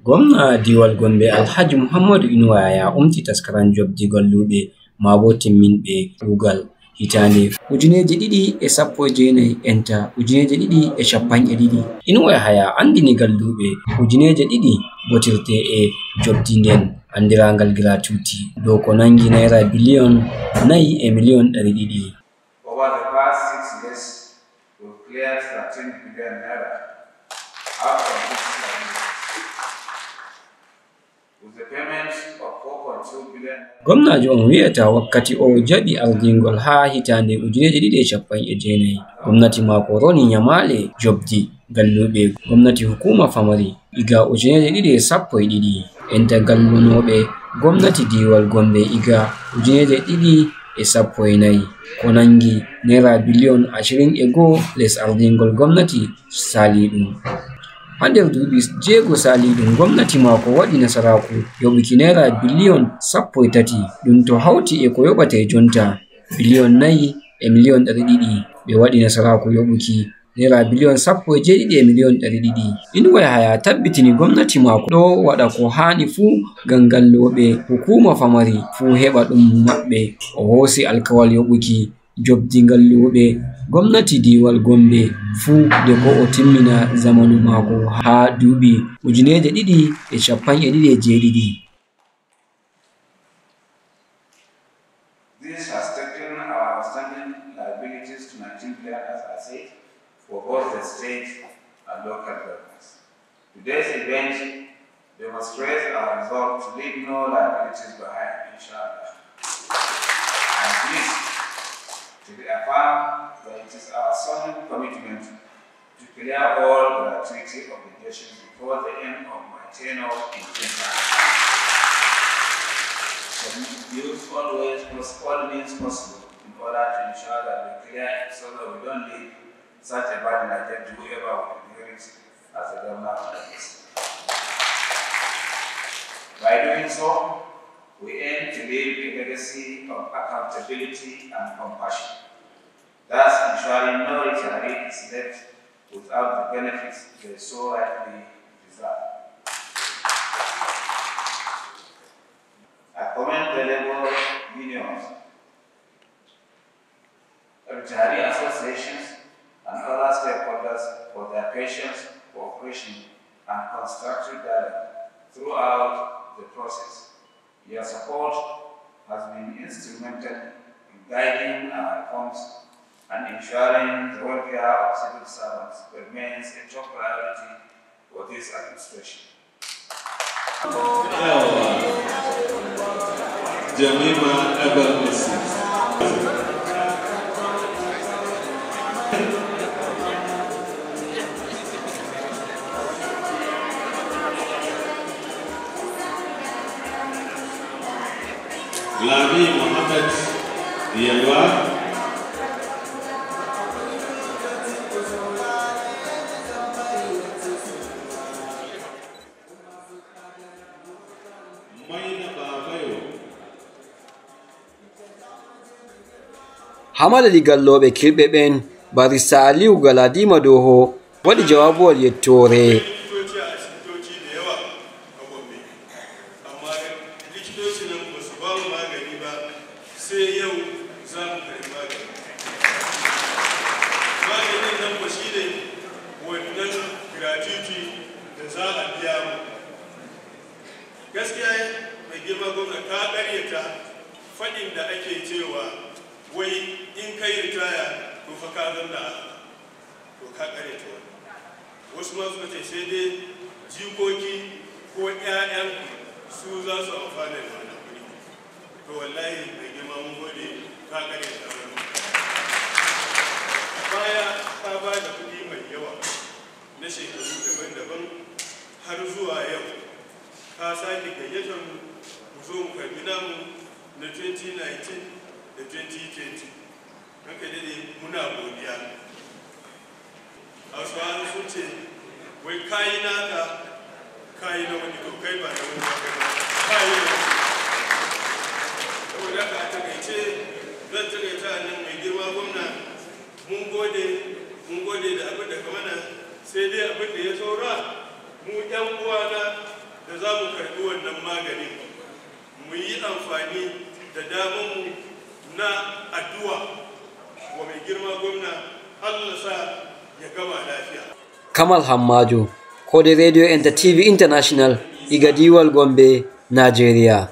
Gwamna Diwal Gombe Alhaji Muhammadu Inuwa ya umti taskaran jobdi golluɓe mabo timminɓe kugal hitande 2019 enta 2020. Inuwa Yahaya andini galluɓe 2000 botirte e jobdi nden andirangal gratuity dow ko nangi naira biliyon 4 e miliyon 200. Over the past 6 years, we've cleared 13 billion naira out of this with the payment of 4.2 billion. Gwamnajo on wi'ata wakkati o jaɓi ardingol ha hitande 2019. Gwamnati mako roni nyamale jobdi galluɓe gwamnati hukuma famari iga 2012 enta gallunoɓe gwamnati Diwal Gombe iga 2014 ko nangi naira biliyon 21 les ardingol gwamnati saliɗum. Ha nder duuɓi 6 saliɗum gwamnati mako waɗi nasaraku yoɓuki naira biliyon 13 ɗum to hauti e ko yoɓate jonta biliyon 4 e miliyon 200 ɓe waɗi nasaraku yoɓuki naira biliyon 17 e miliyon 200. Inuwa Yahaya tabbitini gwamnati mako ɗo waɗa ko hani fuu ngam galloɓe hukuma famari fuu heɓa ɗum maɓɓe. O hoosi alkawal yoɓuki jobdi galluɓe gwamnati Diwal Gombe fuu de ko o timmina zamanu mako ha duuɓi 2027. This has taken our outstanding liabilities to 19 billion, as I said, for both the state and local governments. Today's event demonstrates our resolve to leave no liabilities behind, inshallah. I'm pleased to reaffirm that it is our solemn commitment to clear all gratuity obligations before the end of my tenure in Kenya. Use always all means possible in order to ensure that we clear it so that we don't leave such a burden again to whoever will inherit as a governor of this. By doing so, we aim to leave a legacy of accountability and compassion, thus ensuring no retiree is left without the benefits they so rightly deserve. I commend the labor unions, retiree associations, and other stakeholders for their patience, cooperation, and constructive dialogue throughout the process. Your support has been instrumental in guiding our reforms and ensuring the welfare of civil servants remains a top priority for this administration. Jamima Abel Mrs. Lami Mohammed Yalwa. Hamalali galloɓe kilɓe ɓen barista Aliyu Galadima Doho waɗi jawabuwal yettore. Gaskiya mai girma gwamna ka ƙaryata faɗin da ake cewa wai in kai ritaya to fa ka zanna to ka ƙaryata wani. Wasu ma suka ce sai dai jikoki ko ƴaƴan su za su amfana da wannan kuɗi. To wallahi mai girma mun gode ka ƙaryata wani. Baya ka ba da kuɗi mai yawa na shekaru daban-daban har zuwa yau. Ka sake gayyatar mu zo mu karbi namu na 2019 da 2020. Ranka dade muna godiya. Hausawa sun ce wai kayi naka kayi na wani to kai ba na wani ba kayi na wani. Saboda haka a takaice zan takaita nan mai girma gwamna mun gode da abin da ka mana sai dai abin da ya saura mu ɗan uwana da za mu karɓi wannan maganin mu yi amfani da damanmu na addu'a wa mai girma gwamna Allah sa ya gama lafiya. Kamal Hammajo, Kode Radio and TV International, Igadiwal Gombe, Nigeria.